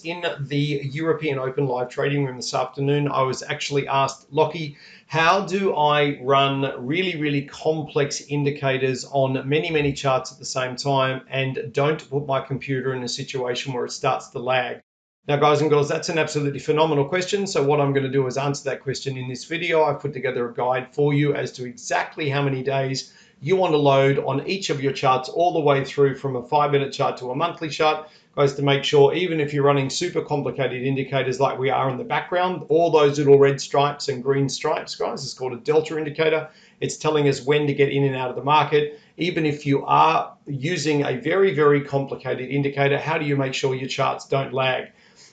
in the European Open live trading room this afternoon, I was actually asked, Lockie, how do I run really complex indicators on many charts at the same time and don't put my computer in a situation where it starts to lag? Now, guys and girls, that's an absolutely phenomenal question. So what I'm going to do is answer that question in this video. I've put together a guide for you as to exactly how many days you want to load on each of your charts all the way through from a 5-minute chart to a monthly chart, guys, to make sure even if you're running super complicated indicators like we are in the background, all those little red stripes and green stripes, guys, it's called a delta indicator. It's telling us when to get in and out of the market. Even if you are using a very complicated indicator, how do you make sure your charts don't lag?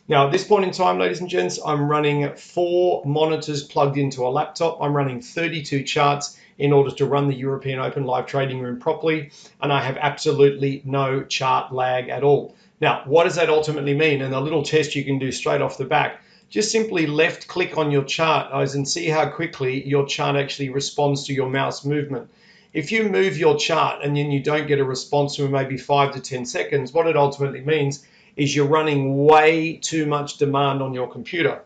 Now, at this point in time, ladies and gents, I'm running 4 monitors plugged into a laptop. I'm running 32 charts in order to run the European Open live trading room properly, and I have absolutely no chart lag at all. Now, what does that ultimately mean? And a little test you can do straight off the back. Just simply left click on your chart, guys, and see how quickly your chart actually responds to your mouse movement. If you move your chart and then you don't get a response for maybe 5 to 10 seconds, what it ultimately means is you're running way too much demand on your computer.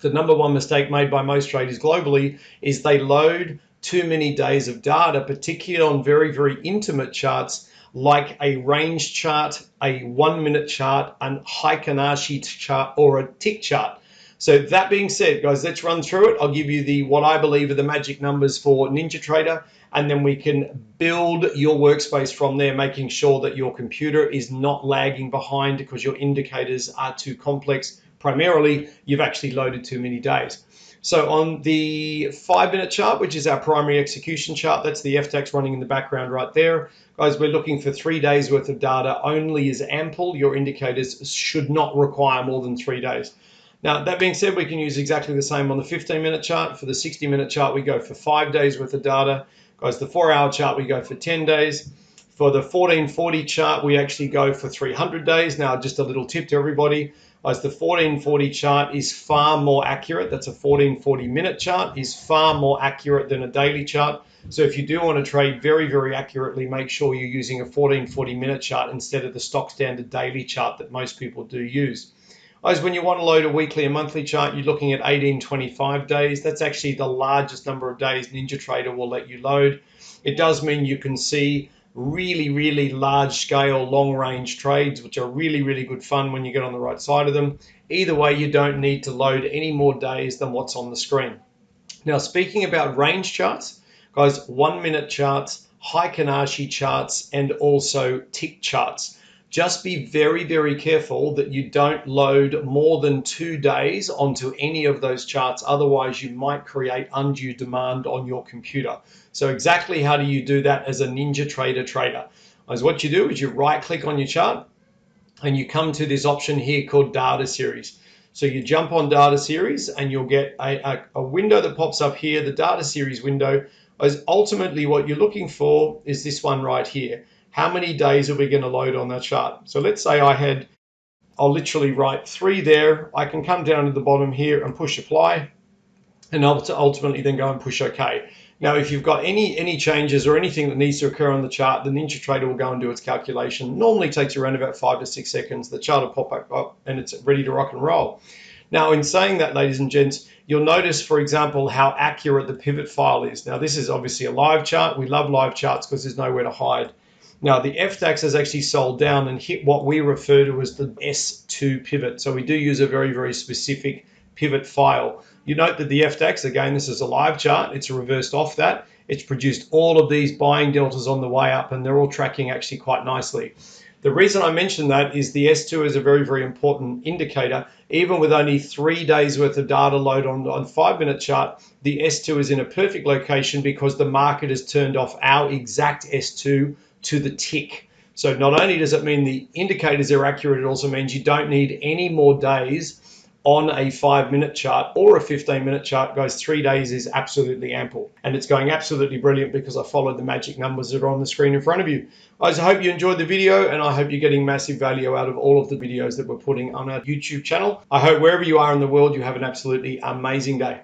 The #1 mistake made by most traders globally is they load too many days of data, particularly on very intimate charts like a range chart, a 1-minute chart, a Heikin-Ashi chart, or a tick chart. So that being said, guys, let's run through it. I'll give you what I believe are the magic numbers for NinjaTrader, and then we can build your workspace from there, making sure that your computer is not lagging behind because your indicators are too complex. Primarily, you've actually loaded too many days. So on the 5-minute chart, which is our primary execution chart, that's the FDAX running in the background right there. Guys, we're looking for 3 days worth of data only is ample. Your indicators should not require more than 3 days. Now, that being said, we can use exactly the same on the 15-minute chart. For the 60-minute chart, we go for 5 days worth of data. Guys, the 4-hour chart, we go for 10 days. For the 1440 chart, we actually go for 300 days. Now, just a little tip to everybody. As the 1440 chart is far more accurate. That's a 1440-minute chart, is far more accurate than a daily chart. So if you do want to trade very accurately, make sure you're using a 1440-minute chart instead of the stock standard daily chart that most people do use. As when you want to load a weekly and monthly chart, you're looking at 1825 days. That's actually the largest number of days NinjaTrader will let you load. It does mean you can see really large scale long range trades, which are really good fun when you get on the right side of them. Either way, you don't need to load any more days than what's on the screen. Now, speaking about range charts, guys, 1-minute charts, Heikin-Ashi charts, and also tick charts. Just be very careful that you don't load more than 2 days onto any of those charts. Otherwise, you might create undue demand on your computer. So exactly how do you do that as a NinjaTrader trader? As what you do is you right click on your chart and you come to this option here called data series. So you jump on data series and you'll get a window that pops up here. The data series window is ultimately what you're looking for is this one right here. How many days are we going to load on that chart? So let's say I'll literally write 3 there. I can come down to the bottom here and push apply, and ultimately then go and push OK. Now, if you've got any changes or anything that needs to occur on the chart, the NinjaTrader will go and do its calculation. Normally takes around about 5 to 6 seconds. The chart will pop back up and it's ready to rock and roll. Now, in saying that, ladies and gents, you'll notice, for example, how accurate the pivot file is. Now, this is obviously a live chart. We love live charts because there's nowhere to hide. Now, the FDAX has actually sold down and hit what we refer to as the S2 pivot. So we do use a very specific pivot file. You note that the FDAX, again, this is a live chart. It's reversed off that. It's produced all of these buying deltas on the way up, and they're all tracking actually quite nicely. The reason I mention that is the S2 is a very important indicator. Even with only 3 days worth of data load on 5-minute chart, the S2 is in a perfect location because the market has turned off our exact S2 to the tick. So not only does it mean the indicators are accurate, it also means you don't need any more days on a 5-minute chart or a 15-minute chart. Guys, 3 days is absolutely ample, and it's going absolutely brilliant because I followed the magic numbers that are on the screen in front of you. Guys, I hope you enjoyed the video, and I hope you're getting massive value out of all of the videos that we're putting on our YouTube channel. I hope wherever you are in the world, you have an absolutely amazing day.